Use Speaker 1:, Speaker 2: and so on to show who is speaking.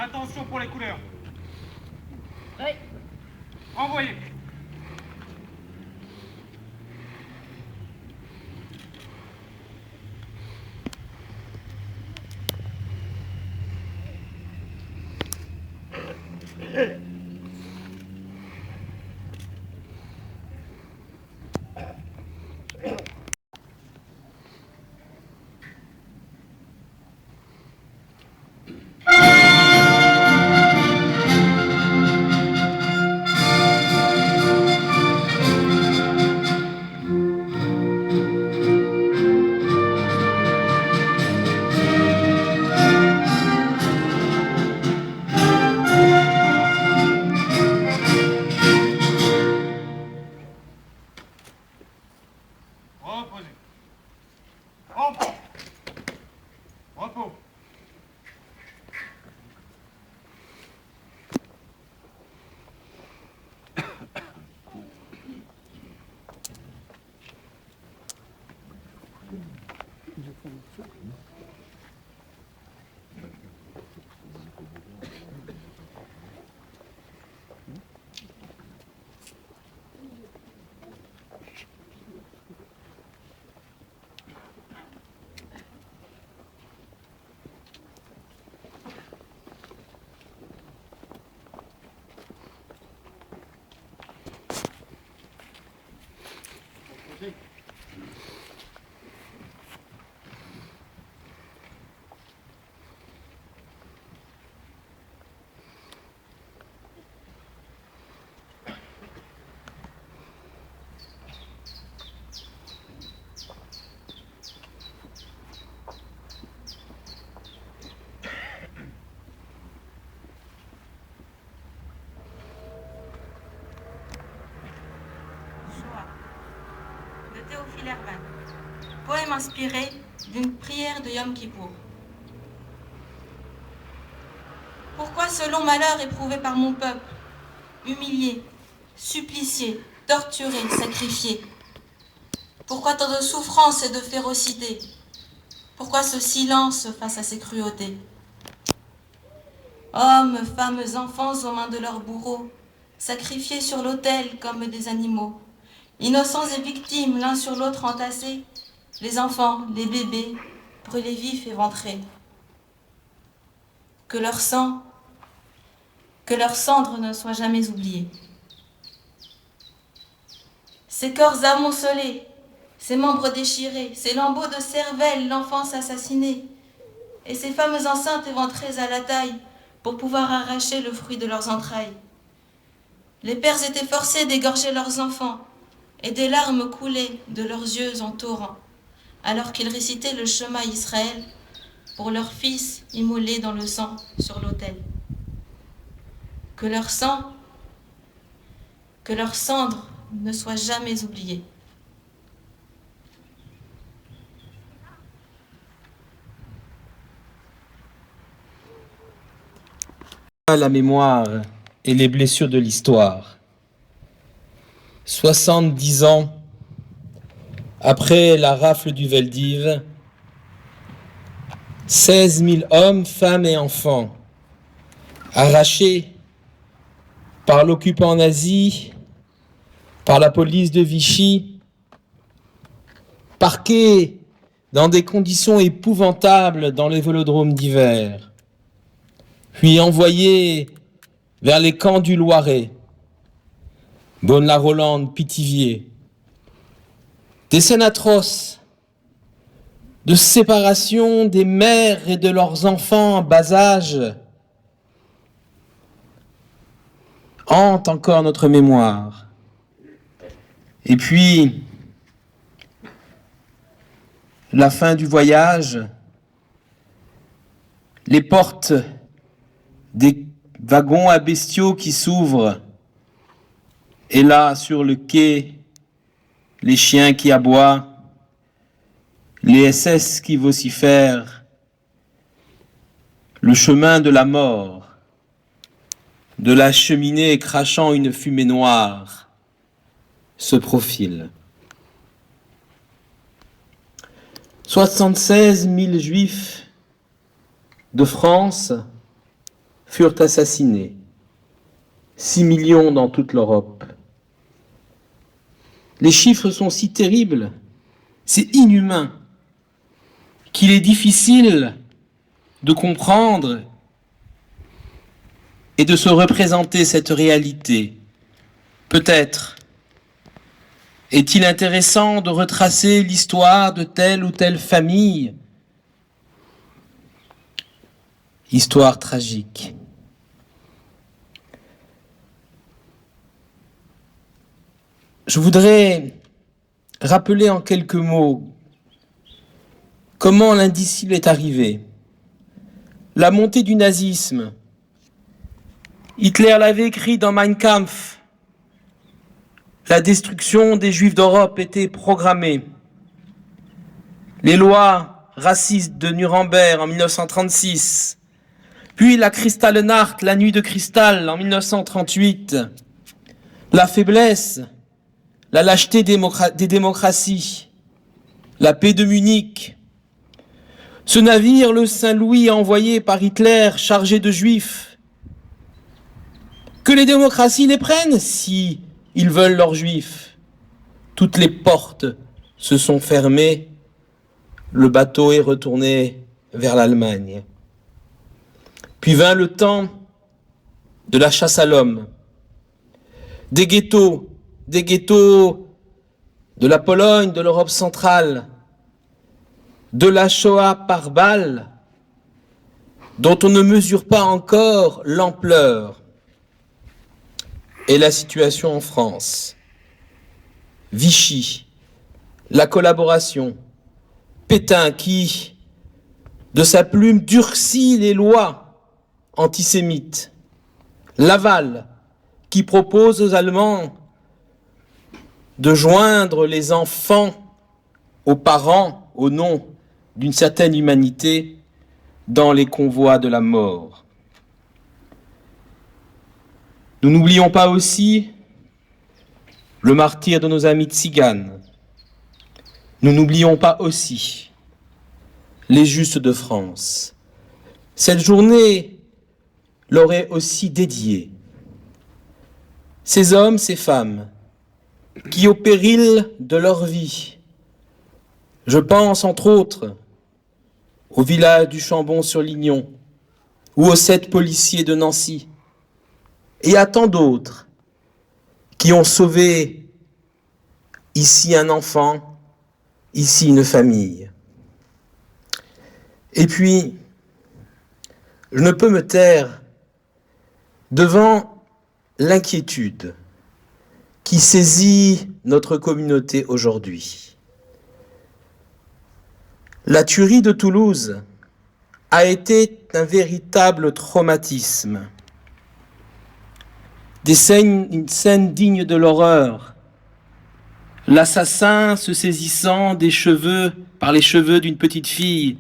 Speaker 1: Attention pour les couleurs.
Speaker 2: Oui.
Speaker 1: Envoyez. Reposez. Repos. Repos.
Speaker 3: De Théophile Hermann. Poème inspiré d'une prière de Yom Kippour. Pourquoi ce long malheur éprouvé par mon peuple, humilié, supplicié, torturé, sacrifié? Pourquoi tant de souffrance et de férocité? Pourquoi ce silence face à ces cruautés? Hommes, femmes, enfants aux mains de leurs bourreaux, sacrifiés sur l'autel comme des animaux. Innocents et victimes, l'un sur l'autre entassés, les enfants, les bébés, brûlés vifs et ventrés. Que leur sang, que leurs cendres ne soient jamais oubliées. Ces corps amoncelés, ces membres déchirés, ces lambeaux de cervelle, l'enfance assassinée, et ces femmes enceintes éventrées à la taille pour pouvoir arracher le fruit de leurs entrailles. Les pères étaient forcés d'égorger leurs enfants, et des larmes coulaient de leurs yeux en torrents, alors qu'ils récitaient le Shema Israël pour leurs fils immolés dans le sang sur l'autel. Que leur sang, que leurs cendres ne soient jamais oubliées.
Speaker 4: La mémoire et les blessures de l'histoire. 70 ans après la rafle du Veldiv, 16 000 hommes, femmes et enfants, arrachés par l'occupant nazi, par la police de Vichy, parqués dans des conditions épouvantables dans les vélodromes d'hiver, puis envoyés vers les camps du Loiret, Bonne-la-Rolande, Pithiviers. Des scènes atroces de séparation des mères et de leurs enfants en bas âge hantent encore notre mémoire. Et puis, la fin du voyage, les portes des wagons à bestiaux qui s'ouvrent, et là, sur le quai, les chiens qui aboient, les SS qui vocifèrent, le chemin de la mort, de la cheminée crachant une fumée noire, se profile. 76 000 juifs de France, furent assassinés. 6 millions dans toute l'Europe. Les chiffres sont si terribles, c'est inhumain, qu'il est difficile de comprendre et de se représenter cette réalité. Peut-être est-il intéressant de retracer l'histoire de telle ou telle famille, histoire tragique. Je voudrais rappeler en quelques mots comment l'indicible est arrivé. La montée du nazisme. Hitler l'avait écrit dans Mein Kampf. La destruction des Juifs d'Europe était programmée. Les lois racistes de Nuremberg en 1936, puis la Kristallnacht, la nuit de cristal en 1938, la faiblesse, la lâcheté des démocraties, la paix de Munich. Ce navire, le Saint-Louis, envoyé par Hitler, chargé de juifs. Que les démocraties les prennent si ils veulent leurs juifs. Toutes les portes se sont fermées. Le bateau est retourné vers l'Allemagne. Puis vint le temps de la chasse à l'homme, des ghettos de la Pologne, de l'Europe centrale, de la Shoah par balle, dont on ne mesure pas encore l'ampleur, et la situation en France. Vichy, la collaboration, Pétain qui, de sa plume, durcit les lois antisémites, Laval qui propose aux Allemands de joindre les enfants aux parents au nom d'une certaine humanité dans les convois de la mort. Nous n'oublions pas aussi le martyre de nos amis tziganes. Nous n'oublions pas aussi les Justes de France. Cette journée leur est aussi dédiée. Ces hommes, ces femmes, qui au péril de leur vie, je pense entre autres au village du Chambon-sur-Lignon ou aux 7 policiers de Nancy et à tant d'autres qui ont sauvé ici un enfant, ici une famille. Et puis, je ne peux me taire devant l'inquiétude qui saisit notre communauté aujourd'hui. La tuerie de Toulouse a été un véritable traumatisme. Une scène digne de l'horreur. L'assassin se saisissant par les cheveux d'une petite fille